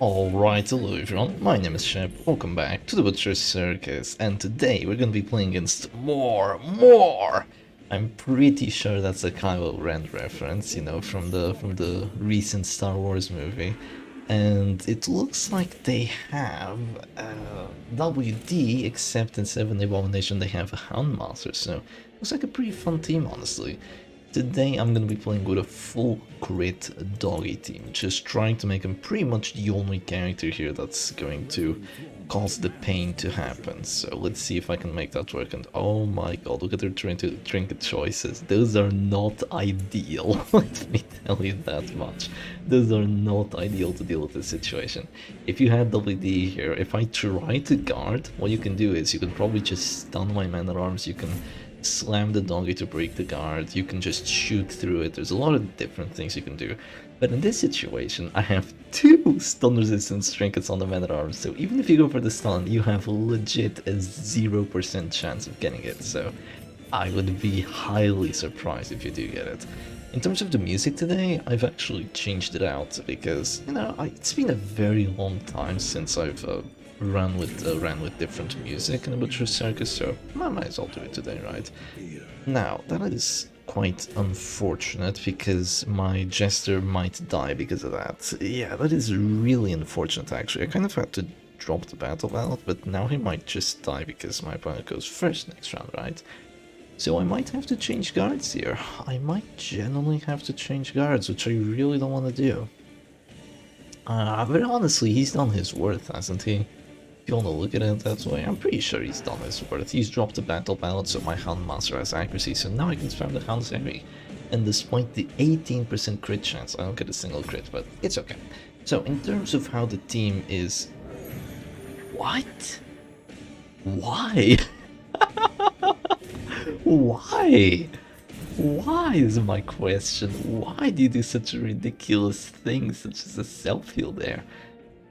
Alright, hello everyone, my name is Shep, welcome back to the Butcher's Circus, and today we're gonna be playing against more! I'm pretty sure that's a Kylo Ren reference, you know, from the recent Star Wars movie. And it looks like they have WD, except instead of an Abomination they have a Houndmaster, so looks like a pretty fun team, honestly. Today I'm gonna be playing with a full crit Doggy team, just trying to make him pretty much the only character here that's going to cause the pain to happen. So let's see if I can make that work. And oh my god, look at their trinket choices. Those are not ideal, let me tell you that much. Those are not ideal to deal with this situation. If you had WD here, if I try to guard, what you can do is you can probably just stun my man-at-arms, you can slam the Doggy to break the guard, you can just shoot through it, there's a lot of different things you can do. But in this situation, I have two stun resistance trinkets on the man-at-arms, so even if you go for the stun, you have legit a 0% chance of getting it, so I would be highly surprised if you do get it. In terms of the music today, I've actually changed it out because, you know, it's been a very long time since I've ran with different music in the Butcher's Circus, so I might as well do it today, right? Now, that is quite unfortunate because my Jester might die because of that. Yeah, that is really unfortunate actually. I kind of had to drop the battle ballot, but now he might just die because my opponent goes first next round, right? So I might have to change guards here. I might genuinely have to change guards, which I really don't want to do. But honestly, he's done his worth, hasn't he? If you want to look at it that way, I'm pretty sure he's done his worth. He's dropped the battle ballot, so my Houndmaster has accuracy, so now I can spam the Hound's heavy. And despite the 18% crit chance, I don't get a single crit, but it's okay. So in terms of how the team is... What? Why? Why? Why is my question? Why do you do such a ridiculous thing, such as a self-heal there?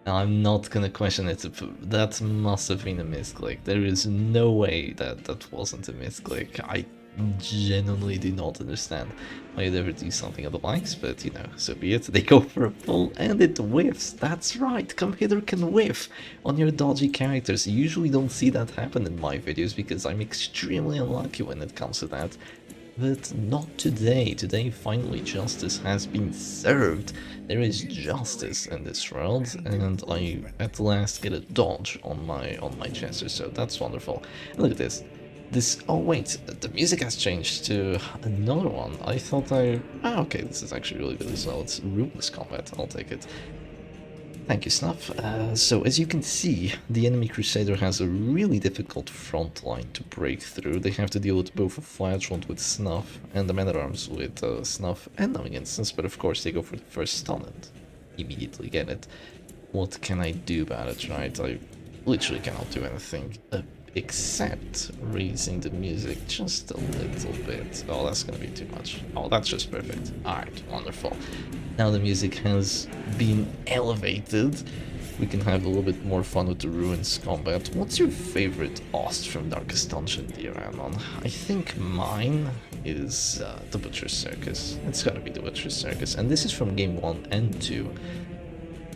I'm not gonna question it. That must have been a misclick. There is no way that that wasn't a misclick. I genuinely do not understand why you'd ever do something of the likes, but you know, so be it. They go for a pull and it whiffs. That's right, Come Hither can whiff on your dodgy characters. You usually don't see that happen in my videos because I'm extremely unlucky when it comes to that. But not today. Today, finally, justice has been served. There is justice in this world, and I at last get a dodge on my Jester, so that's wonderful. And look at this. Oh wait, the music has changed to another one. I thought okay, this is actually really good as well. It's rootless combat. I'll take it. Thank you, Snuff. So as you can see, the enemy Crusader has a really difficult front line to break through. They have to deal with both a fire front with Snuff and the man-at-arms with Snuff and Numbing Instance, but of course they go for the first stun and immediately get it. What can I do about it, right? I literally cannot do anything except raising the music just a little bit. Oh, that's gonna be too much. Oh, that's just perfect. Alright, wonderful. Now the music has been elevated. We can have a little bit more fun with the Ruins combat. What's your favorite Ost from Darkest Dungeon, dear Anon? I think mine is the Butcher's Circus. It's gotta be the Butcher's Circus. And this is from game 1 and 2.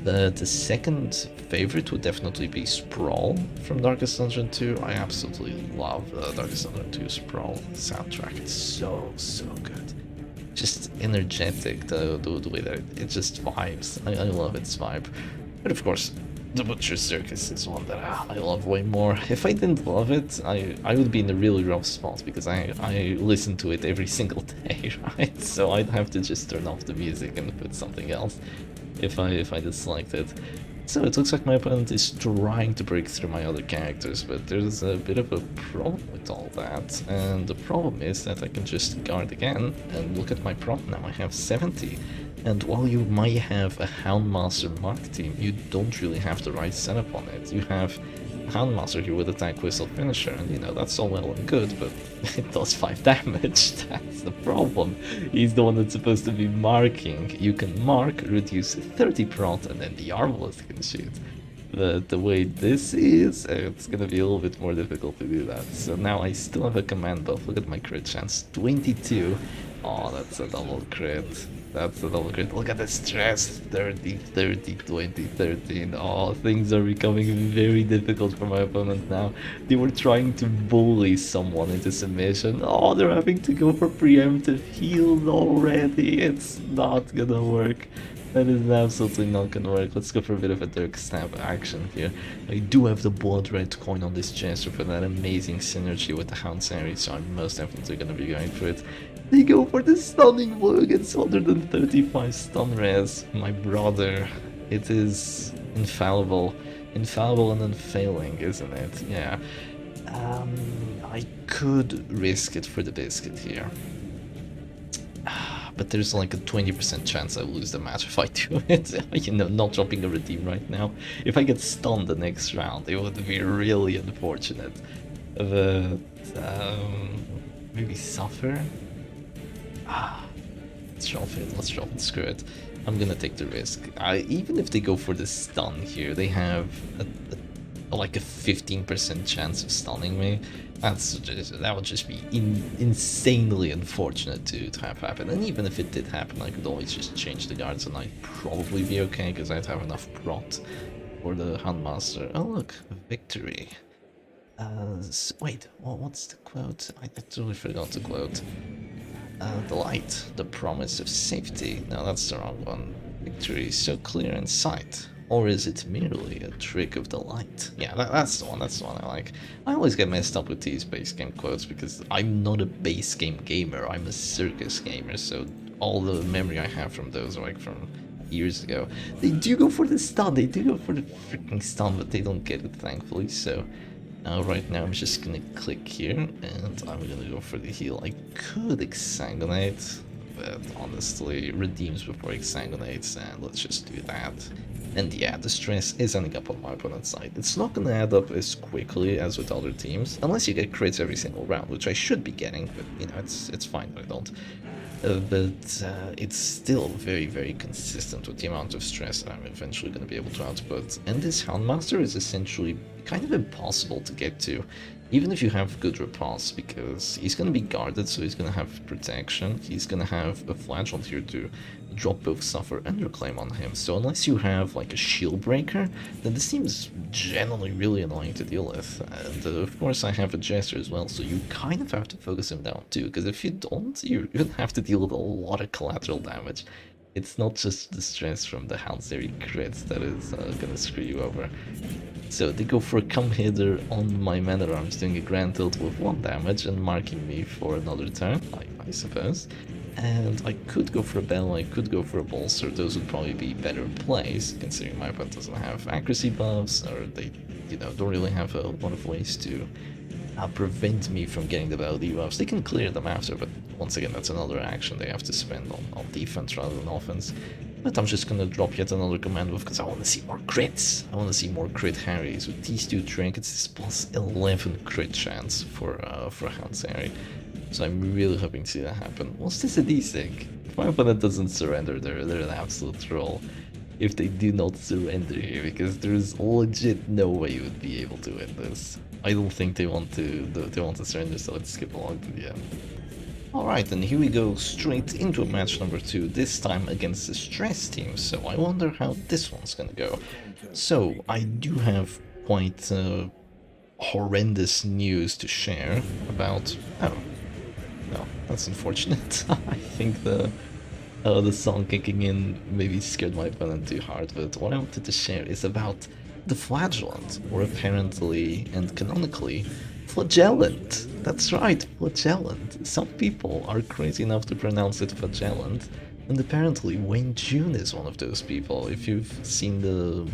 The second favorite would definitely be Sprawl from Darkest Dungeon 2. I absolutely love Darkest Dungeon 2 Sprawl soundtrack. It's so good. Just energetic, the way that it just vibes. I love its vibe. But of course, the Butcher's Circus is one that I love way more. If I didn't love it, I would be in a really rough spot because I listen to it every single day, right? So I'd have to just turn off the music and put something else if I disliked it. So it looks like my opponent is trying to break through my other characters, but there's a bit of a problem with all that, and the problem is that I can just guard again, and look at my prop now, I have 70. And while you might have a Houndmaster Mark team, you don't really have the right setup on it. You have Houndmaster here with Attack Whistle Finisher, and you know, that's all well and good, but it does 5 damage, that's the problem. He's the one that's supposed to be marking. You can mark, reduce 30 prot, and then the Arbalest can shoot. But the way this is, it's gonna be a little bit more difficult to do that. So now I still have a command buff. Look at my crit chance, 22. Oh, that's a double crit. That's a double crit. Look at the stress. 30, 30, 20, 13. Oh, things are becoming very difficult for my opponent now. They were trying to bully someone into submission. Oh, they're having to go for preemptive heals already. It's not gonna work. That is absolutely not gonna work. Let's go for a bit of a Dirk Stab action here. I do have the blood red coin on this Jester for that amazing synergy with the Hound Series, so I'm most definitely gonna be going for it. They go for the stunning blow against 135 stun res. My brother, it is infallible. Infallible and unfailing, isn't it? Yeah. I could risk it for the biscuit here. But there's like a 20% chance I lose the match if I do it. You know, not dropping a redeem right now. If I get stunned the next round, it would be really unfortunate. But maybe suffer. Let's drop it. Let's drop it. Screw it. I'm gonna take the risk. Even if they go for the stun here, they have like a 15% chance of stunning me. That would just be insanely unfortunate to have happen. And even if it did happen, I could always just change the guards and I'd probably be okay because I'd have enough prot for the Handmaster. Oh look, victory. Wait, what's the quote? I totally forgot the quote. The light, the promise of safety. No, that's the wrong one. Victory is so clear in sight. Or is it merely a trick of the light? Yeah, that's the one I like. I always get messed up with these base game quotes because I'm not a base game gamer, I'm a circus gamer, so all the memory I have from those are like from years ago. They do go for the stun, they do go for the freaking stun, but they don't get it thankfully, so right now I'm just gonna click here and I'm gonna go for the heal. I could exsanguinate, but honestly, redeems before exsanguinates, and let's just do that. And yeah, the stress is ending up on my opponent's side. It's not gonna add up as quickly as with other teams, unless you get crits every single round, which I should be getting, but you know, it's fine if I don't. But it's still very, very consistent with the amount of stress that I'm eventually going to be able to output. And this Houndmaster is essentially kind of impossible to get to, even if you have good repulse, because he's going to be guarded, so he's going to have protection. He's going to have a Flagellant here to drop both Suffer and Reclaim on him. So unless you have like a Shield Breaker, then this seems generally really annoying to deal with. And of course I have a Jester as well, so you kind of have to focus him down too, because if you don't, you're going to have to deal with a lot of collateral damage. It's not just the stress from the Houndsery crits that is gonna screw you over. So they go for a come hither on my man at arms, doing a grand tilt with 1 damage and marking me for another turn, I suppose. And I could go for a bell, I could go for a bolster. Those would probably be better plays, considering my opponent doesn't have accuracy buffs, or they, you know, don't really have a lot of ways to prevent me from getting the value debuffs. They can clear them after, but once again, that's another action they have to spend on defense rather than offense. But I'm just gonna drop yet another command move because I want to see more crits. I want to see more crit Harrys. With these 2 trinkets, it's plus 11 crit chance for a Houndsery. So I'm really hoping to see that happen. What's this a desync? If my opponent doesn't surrender, they're an absolute troll. If they do not surrender here, because there's legit no way you would be able to win this. I don't think they want to surrender, so let's skip along to the end. Alright, and here we go straight into match number 2, this time against the Stress team, so I wonder how this one's gonna go. So, I do have quite horrendous news to share about... Oh, no, that's unfortunate. I think the song kicking in maybe scared my opponent too hard, but what I wanted to share is about the Flagellant, or apparently and canonically, Flagellant. That's right, Flagellant. Some people are crazy enough to pronounce it Flagellant, and apparently Wayne June is one of those people. If you've seen the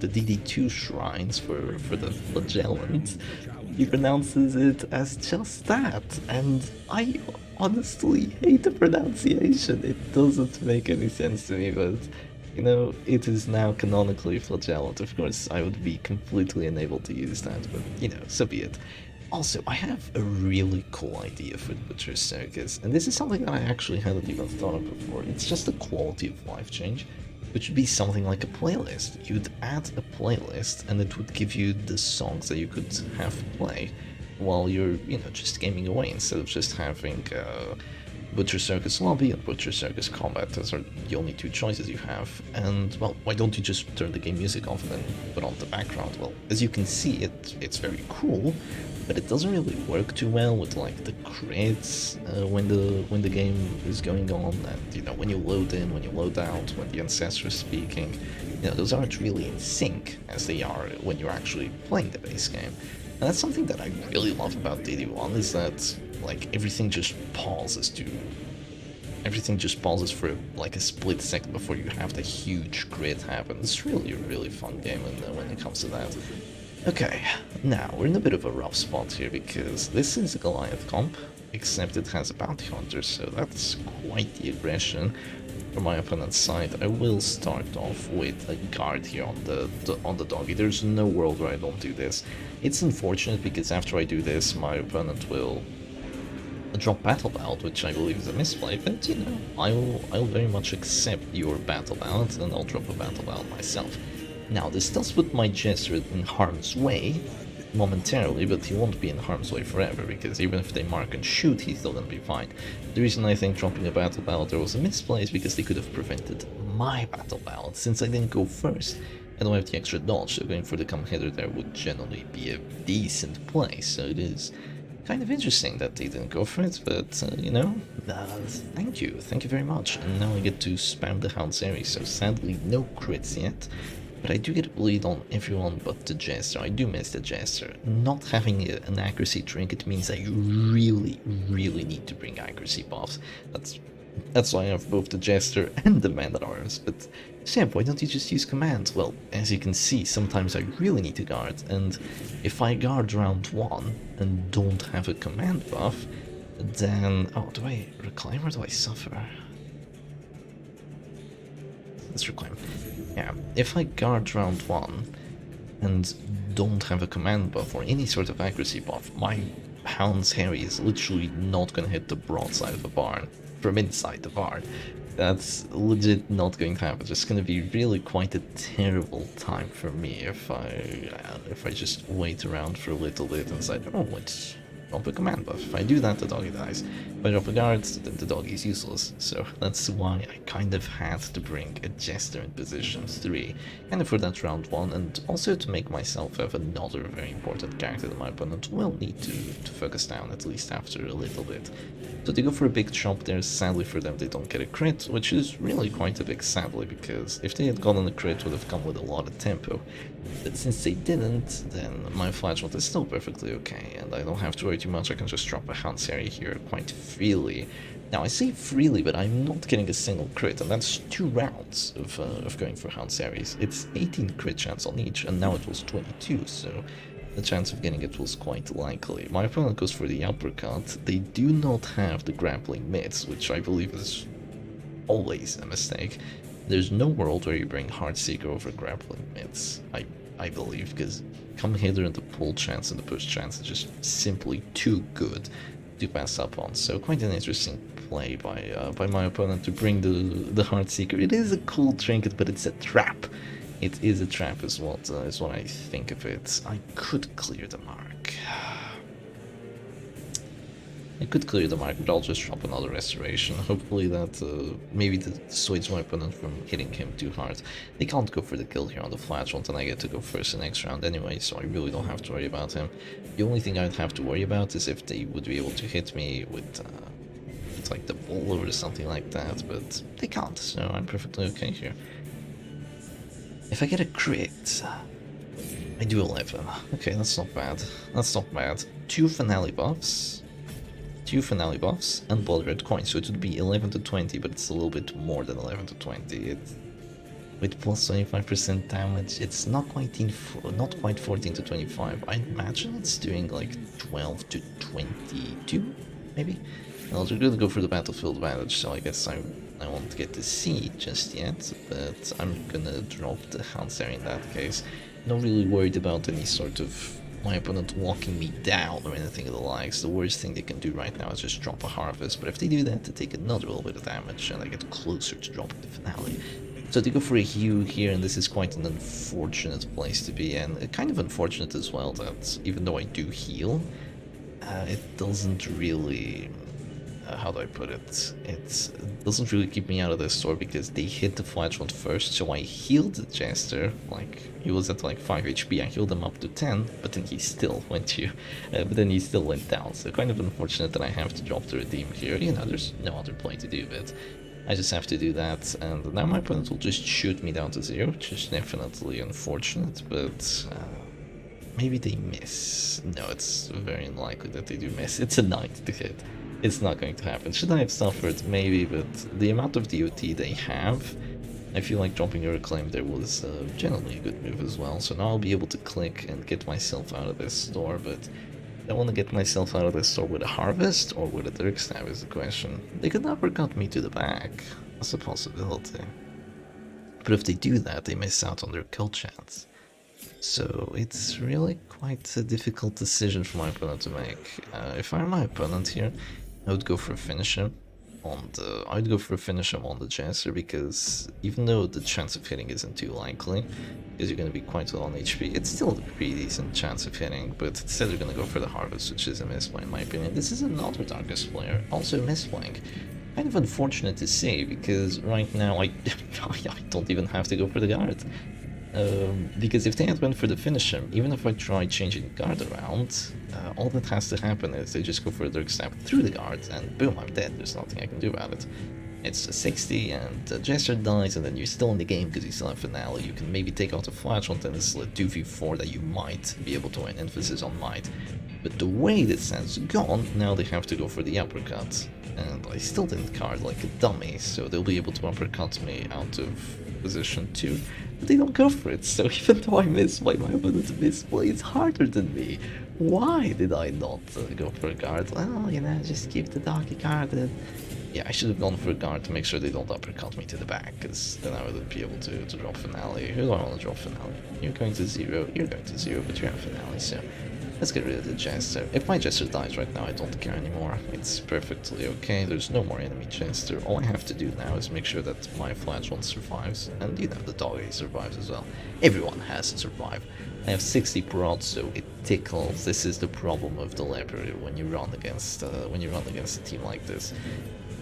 DD2 shrines for the Flagellant, he pronounces it as just that, and I honestly hate the pronunciation. It doesn't make any sense to me, but you know, it is now canonically Flagellant. Of course, I would be completely unable to use that, but you know, so be it. Also, I have a really cool idea for the Butcher's Circus, and this is something that I actually hadn't even thought of before. It's just a quality of life change, which would be something like a playlist. You'd add a playlist, and it would give you the songs that you could have play while you're, you know, just gaming away, instead of just having Butcher Circus Lobby and Butcher Circus Combat. Those are the only two choices you have. And, well, why don't you just turn the game music off and then put on the background? Well, as you can see, it's very cool, but it doesn't really work too well with, like, the crits when the game is going on, and, you know, when you load in, when you load out, when the ancestor is speaking. You know, those aren't really in sync as they are when you're actually playing the base game. And that's something that I really love about DD1, is that, like, everything just pauses for like a split second before you have the huge crit happen. It's really a really fun game when it comes to that. Okay, now we're in a bit of a rough spot here because this is a Goliath comp, except it has a bounty hunter, so that's quite the aggression from my opponent's side. I will start off with a guard here on the doggy. There's no world where I don't do this. It's unfortunate because after I do this, my opponent will drop Battle Ballad, which I believe is a misplay, but you know, I'll very much accept your Battle Ballad, and I'll drop a Battle Ballad myself. Now, this does put my Jester in harm's way momentarily, but he won't be in harm's way forever, because even if they mark and shoot, he's still gonna be fine. The reason I think dropping a Battle Ballad there was a misplay is because they could have prevented my Battle Ballad. Since I didn't go first, I don't have the extra dodge, so going for the come hither there would generally be a decent play, so it is kind of interesting that they didn't go for it, but, you know, thank you very much. And now I get to spam the Hound series, so sadly no crits yet, but I do get a bleed on everyone but the Jester. I do miss the Jester. Not having an accuracy trinket means that you really need to bring accuracy buffs. That's why I have both the Jester and the Man-at-Arms, but Samp, why don't you just use commands? Well, as you can see, sometimes I really need to guard, and if I guard round 1 and don't have a command buff, then... Oh, do I reclaim or do I suffer? Let's reclaim. Yeah, if I guard round 1 and don't have a command buff or any sort of accuracy buff, my Hound's Harry is literally not gonna hit the broadside of the barn from inside the barn. That's legit not going to happen. It's going to be really quite a terrible time for me if I just wait around for a little bit and say, oh, let's drop a command buff. If I do that, the doggy dies. If I drop a guard, then the doggy is useless. So that's why I kind of had to bring a Jester in position 3, kind of for that round 1, and also to make myself have another very important character that my opponent will need to focus down, at least after a little bit. So they go for a big chop there. Sadly for them, they don't get a crit, which is really quite a big sadly, because if they had gotten a crit, it would have come with a lot of tempo. But since they didn't, then my flashlight is still perfectly okay, and I don't have to worry too much. I can just drop a Hound's Harry here quite freely. Now, I say freely, but I'm not getting a single crit, and that's 2 rounds of going for Hound's Harrys. It's 18 crit chance on each, and now it was 22, so the chance of getting it was quite likely. My opponent goes for the uppercut. They do not have the grappling mitts, which I believe is always a mistake. There's no world where you bring Heartseeker over grappling mitts, I believe, because come hither and the pull chance and the push chance is just simply too good to pass up on. So quite an interesting play by my opponent to bring the Heartseeker. It is a cool trinket, but it's a trap. It is a trap is what I think of it. I could clear the mark. I could clear the mark, but I'll just drop another restoration. Hopefully that maybe dissuades my opponent from hitting him too hard. They can't go for the kill here on the flashlight, and I get to go first the next round anyway, so I really don't have to worry about him. The only thing I'd have to worry about is if they would be able to hit me with like the bull or something like that, but they can't, so I'm perfectly okay here. If I get a crit, I do 11. Okay, that's not bad. That's not bad. 2 finale buffs, and blood red coins, so it would be 11 to 20, but it's a little bit more than 11 to 20. With plus 25% damage, it's not quite 14 to 25. I imagine it's doing like 12 to 22, maybe. Well, they're gonna go for the battlefield advantage, so I guess I won't get to see it just yet, but I'm gonna drop the Hound's Harry in that case. Not really worried about any sort of my opponent walking me down or anything of the likes. The worst thing they can do right now is just drop a Harvest, but if they do that, they take another little bit of damage and I get closer to dropping the finale. So they go for a Hue here, and this is quite an unfortunate place to be, and kind of unfortunate as well that even though I do heal, it doesn't really how do I put it? It doesn't really keep me out of the store because they hit the flagellant first, so I healed the Jester. Like, he was at like 5 HP, I healed him up to 10, but then he still went to, but then he still went down. So kind of unfortunate that I have to drop the redeem here. You know, there's no other play to do, but I just have to do that, and now my opponent will just shoot me down to 0, which is definitely unfortunate, but maybe they miss. No, it's very unlikely that they do miss. It's a 9 to hit. It's not going to happen. Should I have suffered? Maybe, but the amount of DOT they have, I feel like dropping your Reclaim there was generally a good move as well. So now I'll be able to click and get myself out of this store, but I want to get myself out of this store with a Harvest or with a Dirk Stab is the question. They could uppercut me to the back. That's a possibility. But if they do that, they miss out on their kill chance. So it's really quite a difficult decision for my opponent to make. If I'm my opponent here, I would go for a finish him on the Jester, because even though the chance of hitting isn't too likely, because you're going to be quite low on HP, it's still a pretty decent chance of hitting, but instead they're going to go for the Harvest, which is a misplay in my opinion. This is another Darkest player, also misplaying. Kind of unfortunate to say, because right now I don't even have to go for the guard. Because if they had went for the finish him, even if I try changing the guard around, all that has to happen is they just go for a Dirk Stab through the guard, and boom, I'm dead. There's nothing I can do about it. It's a 60, and the Jester dies, and then you're still in the game because you still have Finale. You can maybe take out a Flagellant, and it's a 2v4 that you might be able to win. Emphasis on might. But the way this has gone, now they have to go for the uppercut. And I still didn't card like a dummy, so they'll be able to uppercut me out of position 2. But they don't go for it, so even though I misplay, my opponent's misplay is harder than me. Why did I not go for a guard? Well, you know, just keep the Doggy carded. Yeah, I should have gone for a guard to make sure they don't uppercut me to the back, because then I wouldn't be able to drop Finale. Who do I want to drop Finale? You're going to 0, you're going to 0, but you have Finale, so let's get rid of the Jester. If my Jester dies right now, I don't care anymore. It's perfectly okay. There's no more enemy Jester. All I have to do now is make sure that my Flagellant survives, and you know, the Doggy survives as well. Everyone has to survive. I have 60 prod, so it tickles. This is the problem of the Leper when you run against a team like this.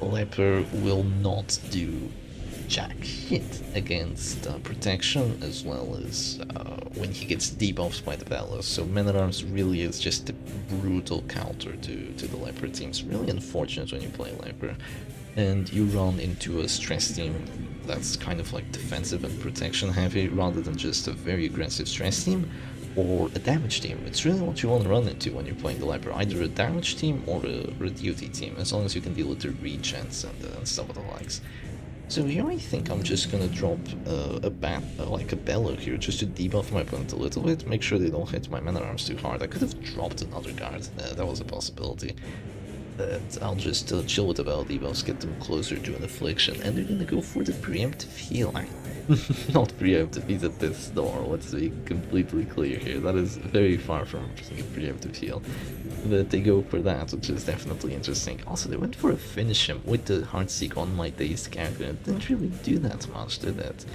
Leper will not do jack shit against protection, as well as when he gets debuffed by the Velos. So Man-at-Arms really is just a brutal counter to the Leper teams. Really unfortunate when you play Leper and you run into a stress team that's kind of like defensive and protection heavy rather than just a very aggressive stress team or a damage team. It's really what you want to run into when you're playing the Leper, either a damage team or a duty team, as long as you can deal with the regens and stuff of the likes. So here I think I'm just gonna drop like a Bellow here, just to debuff my opponent a little bit, make sure they don't hit my Man-at-Arms too hard. I could have dropped another guard, that was a possibility. But I'll just chill with the Bellow debuffs, get them closer to an Affliction, and they're gonna go for the preemptive heal. Not preemptive, he's at this door, let's be completely clear here. That is very far from being a preemptive heal. But they go for that, which is definitely interesting. Also, they went for a finish him with the Heartseek on my dazed character. It didn't really do that much, did it?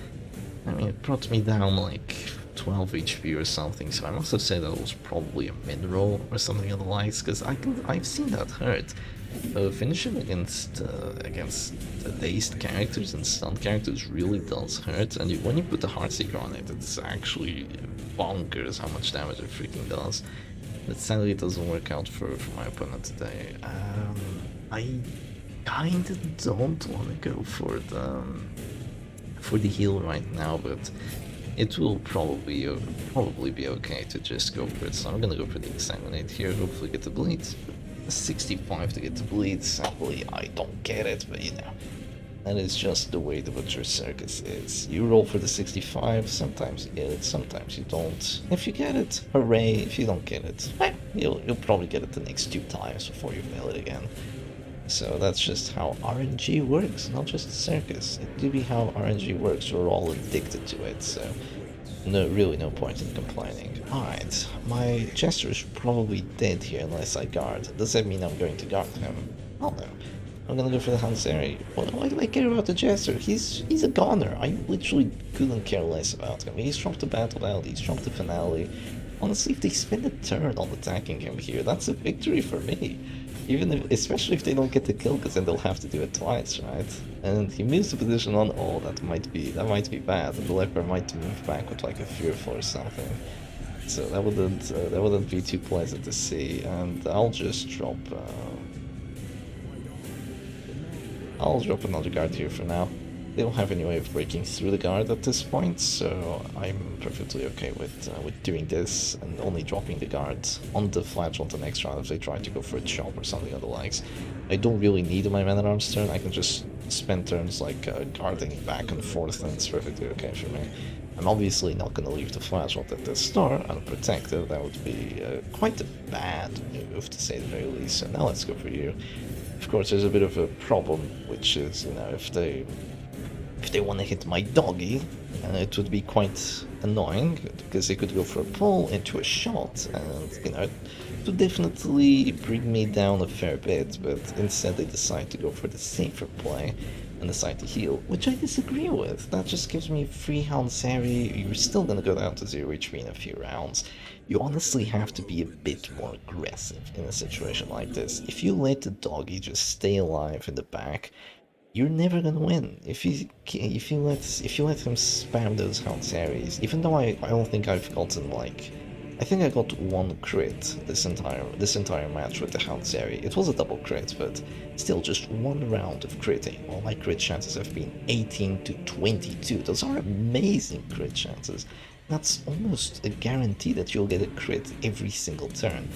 I mean, it brought me down like 12 HP or something, so I must have said that was probably a mid-roll or something of the likes, because I've seen that hurt. Finishing against dazed characters and stunned characters really does hurt, and when you put the Heartseeker on it, it's actually bonkers how much damage it freaking does. But sadly it doesn't work out for my opponent today. I kinda don't want to go for the heal right now, but it will probably be okay to just go for it. So I'm gonna go for the Exsanguinate here, hopefully get the bleed. 65 to get the bleed, sadly I don't get it, but you know, that is just the way the Butcher Circus is. You roll for the 65, sometimes you get it, sometimes you don't. If you get it, hooray. If you don't get it, you'll probably get it the next 2 times before you fail it again. So that's just how RNG works, not just Circus. It do be how RNG works, we're all addicted to it, so really no point in complaining. Alright, my Jester is probably dead here unless I guard. Does that mean I'm going to guard him? Oh no. I'm gonna go for the Hanseri. Why do I care about the Jester? He's a goner. I literally couldn't care less about him. He's dropped the Battle Out, he's dropped the Finale. Honestly, if they spend a turn on attacking him here, that's a victory for me. Even if, especially if they don't get the kill, because then they'll have to do it twice, right? And he moves the position on. Oh, that might be bad. The leopard might move back with like a fearful or something. So that wouldn't be too pleasant to see. And I'll drop another guard here for now. They don't have any way of breaking through the guard at this point, so I'm perfectly okay with doing this and only dropping the guard on the flagellant the next round if they try to go for a chop or something of the likes. I don't really need my man-at-arms turn, I can just spend turns like guarding back and forth, and it's perfectly okay for me. I'm obviously not going to leave the flagellant at this store unprotected. That would be quite a bad move, to say the very least. So now let's go for you. Of course, there's a bit of a problem, which is, you know, if they want to hit my doggy, it would be quite annoying, because they could go for a pull into a shot, and, you know, it would definitely bring me down a fair bit, but instead they decide to go for the safer play and decide to heal, which I disagree with. That just gives me free Hound Sari. You're still gonna go down to 0 HP in a few rounds. You honestly have to be a bit more aggressive in a situation like this. If you let the doggy just stay alive in the back, you're never gonna win. If you let him spam those Hound Saris, even though I don't think I've gotten like, I think I got one crit this entire match with the Hound Sari. It was a double crit, but still just one round of critting. All my crit chances have been 18 to 22. Those are amazing crit chances. That's almost a guarantee that you'll get a crit every single turn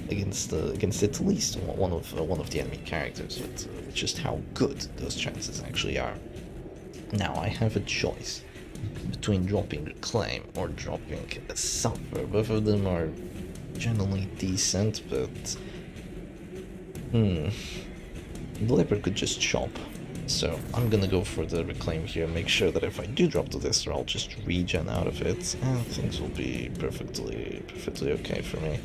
against at least one of the enemy characters. With just how good those chances actually are. Now I have a choice between dropping Reclaim or dropping a Suffer. Both of them are generally decent, but the Leopard could just chop. So I'm gonna go for the Reclaim here, make sure that if I do drop to this, I'll just regen out of it, and things will be perfectly okay for me.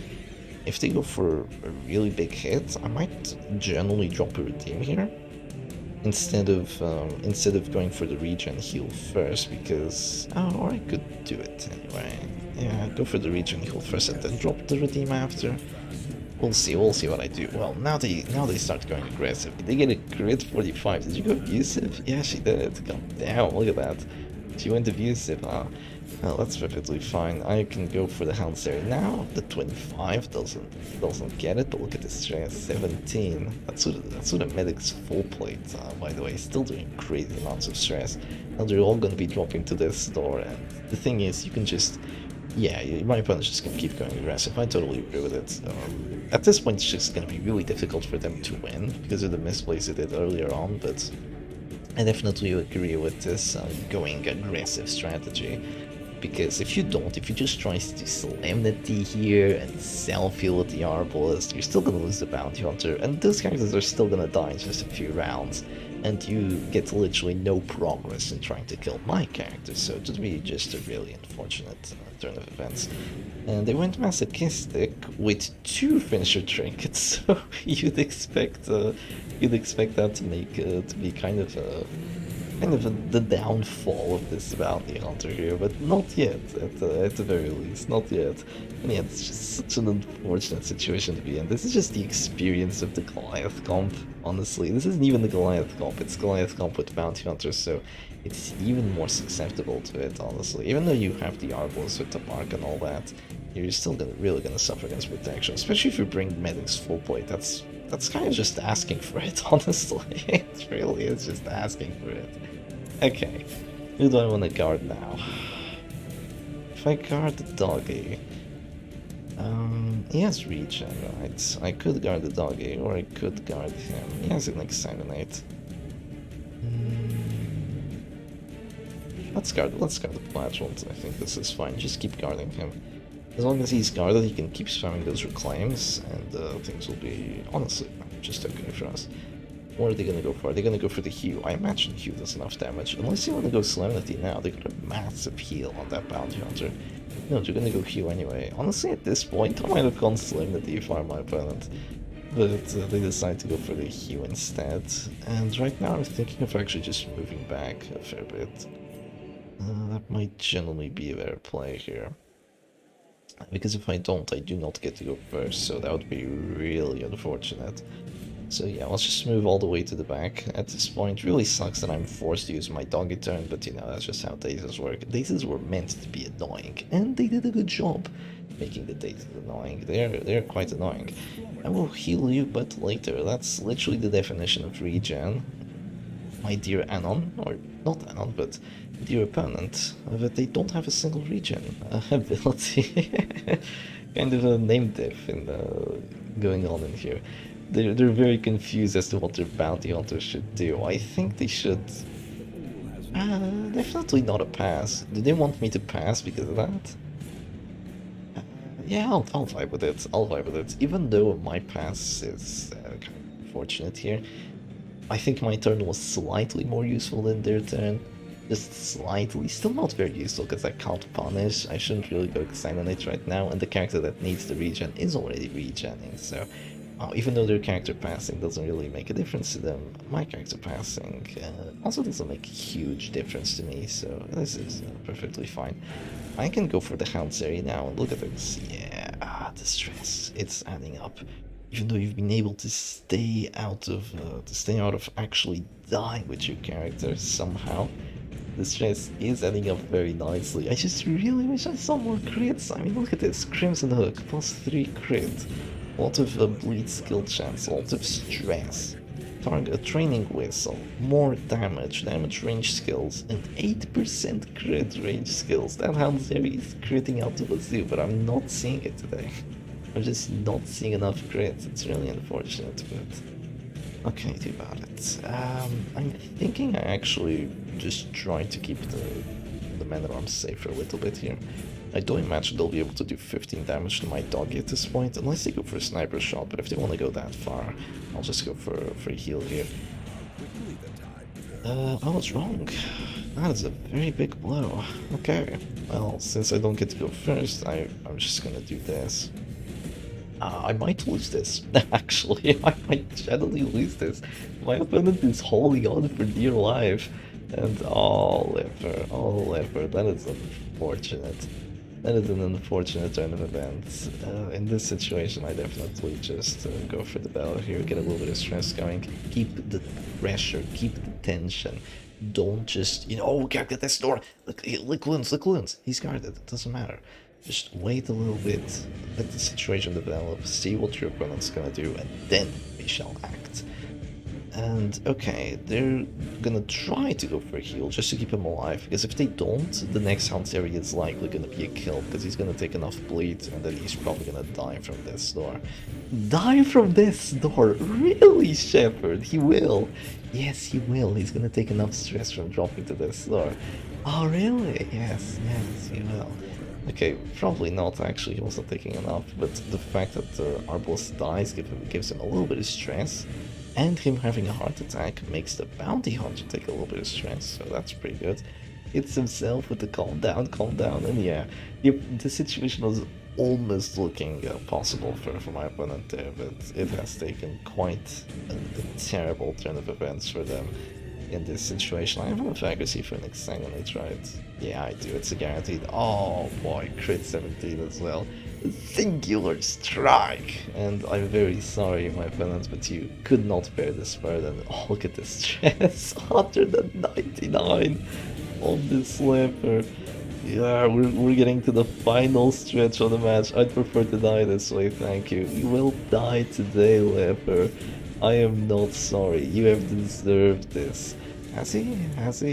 If they go for a really big hit, I might generally drop a Redeem here, instead of going for the regen heal first, because or I could do it anyway. Yeah, go for the regen heal first and then drop the Redeem after. We'll see what I do. Well, now they start going aggressive. Did they get a crit 45? Did you go abusive? Yeah, she did. God damn, look at that. She went abusive, huh? Well, that's perfectly fine. I can go for the Hound Sari now. The 25 doesn't get it, but look at the stress, 17. That's what a medic's full plate, by the way. Still doing crazy amounts of stress. Now they're all gonna be dropping to this door, and the thing is, you can just, yeah, my opponent's just gonna keep going aggressive. I totally agree with it. At this point, it's just gonna be really difficult for them to win because of the misplays they did earlier on, but I definitely agree with this going aggressive strategy. Because if you just try to Solemnity here and self-heal with the Arbalist, you're still gonna lose the Bounty Hunter, and those characters are still gonna die in just a few rounds, and you get literally no progress in trying to kill my character, so it would be just a really unfortunate turn of events. And they went Masochistic with 2 finisher trinkets, so you'd expect that to be kind of the downfall of this bounty hunter here, but not yet, at the very least, not yet. And yeah, it's just such an unfortunate situation to be in. This is just the experience of the Goliath comp, honestly. This isn't even the Goliath comp, it's Goliath comp with bounty hunters, so it's even more susceptible to it, honestly. Even though you have the Arbalist with the mark and all that, you're still really gonna suffer against protection, especially if you bring medics full plate. That's kind of just asking for it, honestly. It really is just asking for it. Okay, who do I want to guard now? If I guard the Doggy, he has regen, right? I could guard the Doggy, or I could guard him. He has an Exsanguinate. Let's guard the Flagellant. I think this is fine. Just keep guarding him. As long as he's guarded, he can keep spamming those reclaims, and things will be, honestly, just okay for us. What are they gonna go for? Are they gonna go for the Hue? I imagine Hue does enough damage. Unless you want to go Solemnity now, they got a massive heal on that Bounty Hunter. No, they're gonna go Hue anyway. Honestly, at this point, I might have gone Solemnity if I'm my opponent. But they decide to go for the Hue instead. And right now I'm thinking of actually just moving back a fair bit. That might generally be a better play here. Because if I don't, I do not get to go first, so that would be really unfortunate. So yeah, let's just move all the way to the back at this point. Really sucks that I'm forced to use my doggy turn, but you know, that's just how daisies work. Daisies were meant to be annoying, and they did a good job making the daisies annoying. They're quite annoying. I will heal you, but later. That's literally the definition of regen. My dear Anon, or not Anon, but dear opponent, that they don't have a single regen ability. Kind of a name diff in going on in here. They're very confused as to what their bounty hunters should do. I think they should... definitely not a pass. Do they want me to pass because of that? Yeah, I'll vibe with it. I'll vibe with it. Even though my pass is kind of unfortunate here, I think my turn was slightly more useful than their turn. Just slightly. Still not very useful because I can't punish. I shouldn't really go examinate right now, and the character that needs the regen is already regenning, so even though their character passing doesn't really make a difference to them, my character passing also doesn't make a huge difference to me, so this is perfectly fine. I can go for the Hound's area now, and look at this. Yeah, the stress, it's adding up. Even though you've been able to stay out of actually dying with your character somehow, the stress is adding up very nicely. I just really wish I saw more crits. I mean, look at this. Crimson Hook, +3 crit. A lot of bleed skill chance, a lot of stress. Target, training whistle, more damage, damage range skills, and 8% crit range skills. That Hound's area is critting out to the zoo, but I'm not seeing it today. I'm just not seeing enough crits. It's really unfortunate, but what can I do about it? I'm thinking I actually just try to keep the man-at-arms safe for a little bit here. I don't imagine they'll be able to do 15 damage to my doggy at this point, unless they go for a sniper shot, but if they want to go that far, I'll just go for a heal here. I was wrong. That is a very big blow. Okay, well, since I don't get to go first, I'm just gonna do this. I might lose this, actually. I might generally lose this. My opponent is holding on for dear life. And oh, Leper, that is unfortunate. That is an unfortunate turn of events. In this situation, I definitely just go for the battle here, get a little bit of stress going, keep the pressure, keep the tension. Don't just, oh, get this door. Look, loons, he's guarded, it doesn't matter. Just wait a little bit, let the situation develop, see what your opponent's gonna do, and then we shall act. And okay, they're gonna try to go for a heal just to keep him alive, because if they don't, the next Hound's area is likely gonna be a kill, because he's gonna take enough bleed, and then he's probably gonna die from this door. Die from this door? Really, Shepard? He will. Yes, he will. He's gonna take enough stress from dropping to this door. Oh, really? Yes, he will. Okay, probably not actually, he wasn't taking enough, but the fact that Arbalest dies gives him a little bit of stress, and him having a heart attack makes the bounty hunter take a little bit of stress, so that's pretty good. Hits himself with the calm down, and yeah, the situation was almost looking possible for my opponent there, but it has taken quite a terrible turn of events for them in this situation. I have enough accuracy for an exsanguinate, right? Yeah, I do. It's a guaranteed. Oh boy, crit 17 as well. Singular strike! And I'm very sorry, my opponent, but you could not bear this burden. Oh, look at this stress. 199 on this Leper. Yeah, we're getting to the final stretch of the match. I'd prefer to die this way, thank you. You will die today, Leper. I am not sorry. You have deserved this. Has he?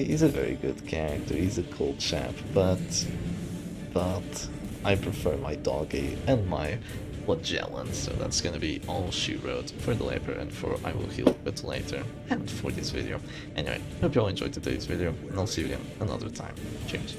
He's a very good character. He's a cool chap, but I prefer my Doggy and my Flagellan, so that's gonna be all she wrote for the Leper and for I will heal a bit later and for this video. Anyway, hope you all enjoyed today's video, and I'll see you again another time. Cheers.